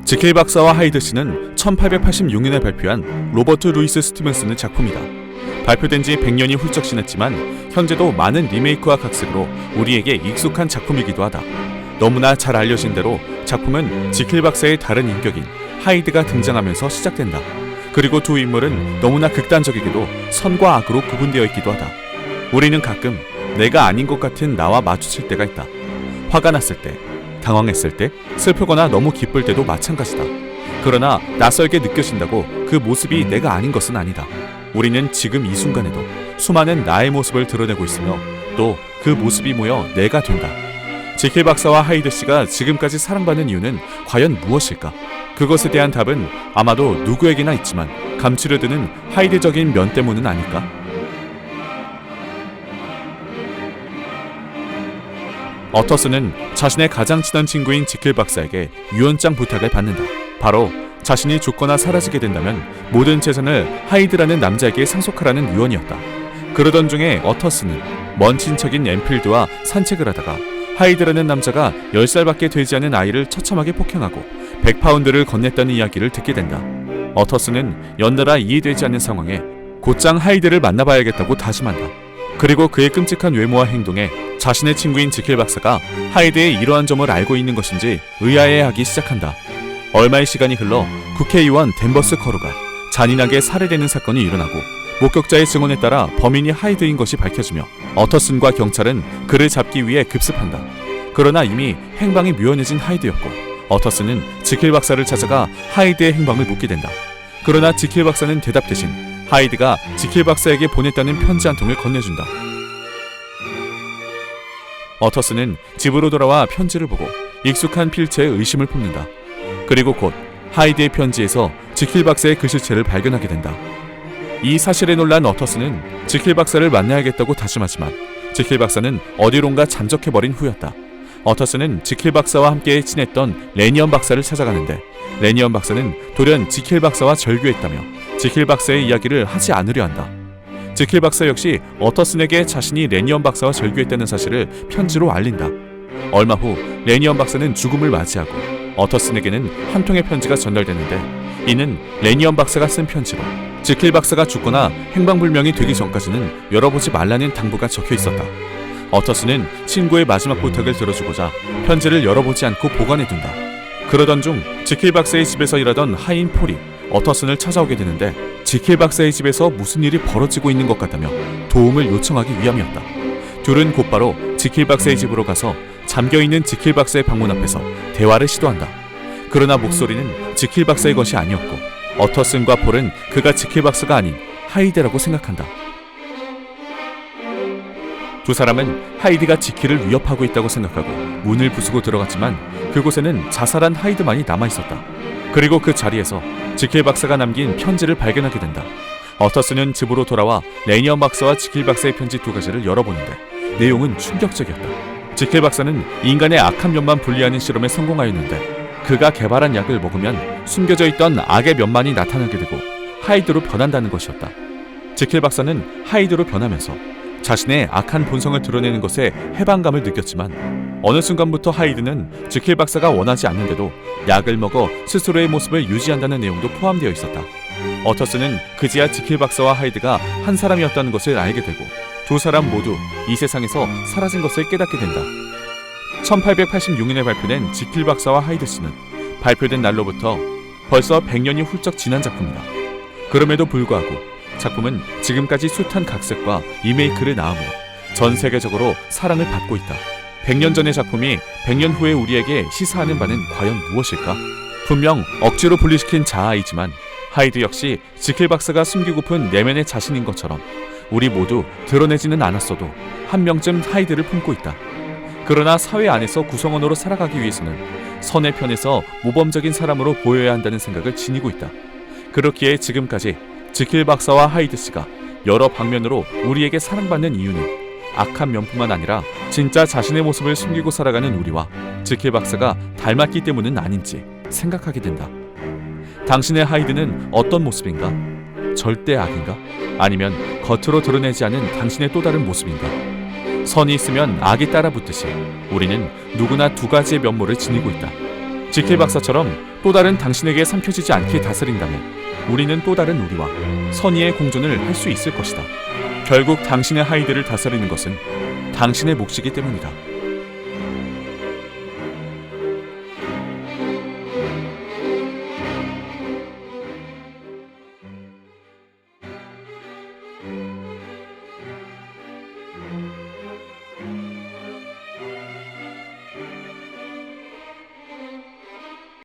지킬 박사와 하이드 씨는 1886년에 발표한 로버트 루이스 스티븐슨의 작품이다. 발표된 지 100년이 훌쩍 지났지만 현재도 많은 리메이크와 각색으로 우리에게 익숙한 작품이기도 하다. 너무나 잘 알려진 대로 작품은 지킬 박사의 다른 인격인 하이드가 등장하면서 시작된다. 그리고 두 인물은 너무나 극단적이게도 선과 악으로 구분되어 있기도 하다. 우리는 가끔 내가 아닌 것 같은 나와 마주칠 때가 있다. 화가 났을 때, 당황했을 때, 슬프거나 너무 기쁠 때도 마찬가지다. 그러나 낯설게 느껴진다고 그 모습이 내가 아닌 것은 아니다. 우리는 지금 이 순간에도 수많은 나의 모습을 드러내고 있으며 또 그 모습이 모여 내가 된다. 지킬 박사와 하이드 씨가 지금까지 사랑받는 이유는 과연 무엇일까? 그것에 대한 답은 아마도 누구에게나 있지만 감추려 드는 하이드적인 면 때문은 아닐까? 어터스는 자신의 가장 친한 친구인 지킬 박사에게 유언장 부탁을 받는다. 바로 자신이 죽거나 사라지게 된다면 모든 재산을 하이드라는 남자에게 상속하라는 유언이었다. 그러던 중에 어터스는 먼 친척인 엠필드와 산책을 하다가 하이드라는 남자가 10살밖에 되지 않은 아이를 처참하게 폭행하고 100파운드를 건넸다는 이야기를 듣게 된다. 어터스는 연달아 이해되지 않는 상황에 곧장 하이드를 만나봐야겠다고 다짐한다. 그리고 그의 끔찍한 외모와 행동에 자신의 친구인 지킬 박사가 하이드의 이러한 점을 알고 있는 것인지 의아해하기 시작한다. 얼마의 시간이 흘러 국회의원 댄버스 커루가 잔인하게 살해되는 사건이 일어나고 목격자의 증언에 따라 범인이 하이드인 것이 밝혀지며 어터슨과 경찰은 그를 잡기 위해 급습한다. 그러나 이미 행방이 묘연해진 하이드였고 어터슨은 지킬 박사를 찾아가 하이드의 행방을 묻게 된다. 그러나 지킬 박사는 대답 대신 하이드가 지킬 박사에게 보냈다는 편지 한 통을 건네준다. 어터스는 집으로 돌아와 편지를 보고 익숙한 필체에 의심을 품는다. 그리고 곧 하이드의 편지에서 지킬 박사의 글씨체를 발견하게 된다. 이 사실에 놀란 어터스는 지킬 박사를 만나야겠다고 다짐하지만 지킬 박사는 어디론가 잠적해버린 후였다. 어터스는 지킬 박사와 함께 친했던 레니언 박사를 찾아가는데 레니언 박사는 돌연 지킬 박사와 절교했다며 지킬 박사의 이야기를 하지 않으려 한다. 지킬 박사 역시 어터슨에게 자신이 레니언 박사와 절교했다는 사실을 편지로 알린다. 얼마 후 레니언 박사는 죽음을 맞이하고 어터슨에게는 한 통의 편지가 전달되는데 이는 레니언 박사가 쓴 편지로 지킬 박사가 죽거나 행방불명이 되기 전까지는 열어보지 말라는 당부가 적혀 있었다. 어터슨은 친구의 마지막 부탁을 들어주고자 편지를 열어보지 않고 보관해둔다. 그러던 중 지킬 박사의 집에서 일하던 하인 폴이 어터슨을 찾아오게 되는데 지킬 박사의 집에서 무슨 일이 벌어지고 있는 것 같다며 도움을 요청하기 위함이었다. 둘은 곧바로 지킬 박사의 집으로 가서 잠겨있는 지킬 박사의 방문 앞에서 대화를 시도한다. 그러나 목소리는 지킬 박사의 것이 아니었고 어터슨과 폴은 그가 지킬 박사가 아닌 하이드라고 생각한다. 두 사람은 하이드가 지킬을 위협하고 있다고 생각하고 문을 부수고 들어갔지만 그곳에는 자살한 하이드만이 남아있었다. 그리고 그 자리에서 지킬 박사가 남긴 편지를 발견하게 된다. 어터슨은 집으로 돌아와 레니언 박사와 지킬 박사의 편지 두 가지를 열어보는데 내용은 충격적이었다. 지킬 박사는 인간의 악한 면만 분리하는 실험에 성공하였는데 그가 개발한 약을 먹으면 숨겨져 있던 악의 면만이 나타나게 되고 하이드로 변한다는 것이었다. 지킬 박사는 하이드로 변하면서 자신의 악한 본성을 드러내는 것에 해방감을 느꼈지만 어느 순간부터 하이드는 지킬 박사가 원하지 않는데도 약을 먹어 스스로의 모습을 유지한다는 내용도 포함되어 있었다. 어터슨은 그제야 지킬 박사와 하이드가 한 사람이었다는 것을 알게 되고 두 사람 모두 이 세상에서 사라진 것을 깨닫게 된다. 1886년에 발표된 지킬 박사와 하이드 씨는 발표된 날로부터 벌써 100년이 훌쩍 지난 작품이다. 그럼에도 불구하고 작품은 지금까지 숱한 각색과 리메이크를 낳으며 전 세계적으로 사랑을 받고 있다. 100년 전의 작품이 100년 후에 우리에게 시사하는 바는 과연 무엇일까? 분명 억지로 분리시킨 자아이지만 하이드 역시 지킬 박사가 숨기고픈 내면의 자신인 것처럼 우리 모두 드러내지는 않았어도 한 명쯤 하이드를 품고 있다. 그러나 사회 안에서 구성원으로 살아가기 위해서는 선의 편에서 모범적인 사람으로 보여야 한다는 생각을 지니고 있다. 그렇기에 지금까지 지킬 박사와 하이드 씨가 여러 방면으로 우리에게 사랑받는 이유는 악한 면뿐만 아니라 진짜 자신의 모습을 숨기고 살아가는 우리와 지킬 박사가 닮았기 때문은 아닌지 생각하게 된다. 당신의 하이드는 어떤 모습인가? 절대 악인가? 아니면 겉으로 드러내지 않은 당신의 또 다른 모습인가? 선이 있으면 악이 따라붙듯이 우리는 누구나 두 가지의 면모를 지니고 있다. 지킬 박사처럼 또 다른 당신에게 삼켜지지 않게 다스린다면 우리는 또 다른 우리와 선의의 공존을 할 수 있을 것이다. 결국 당신의 하이드를 다스리는 것은 당신의 몫이기 때문이다.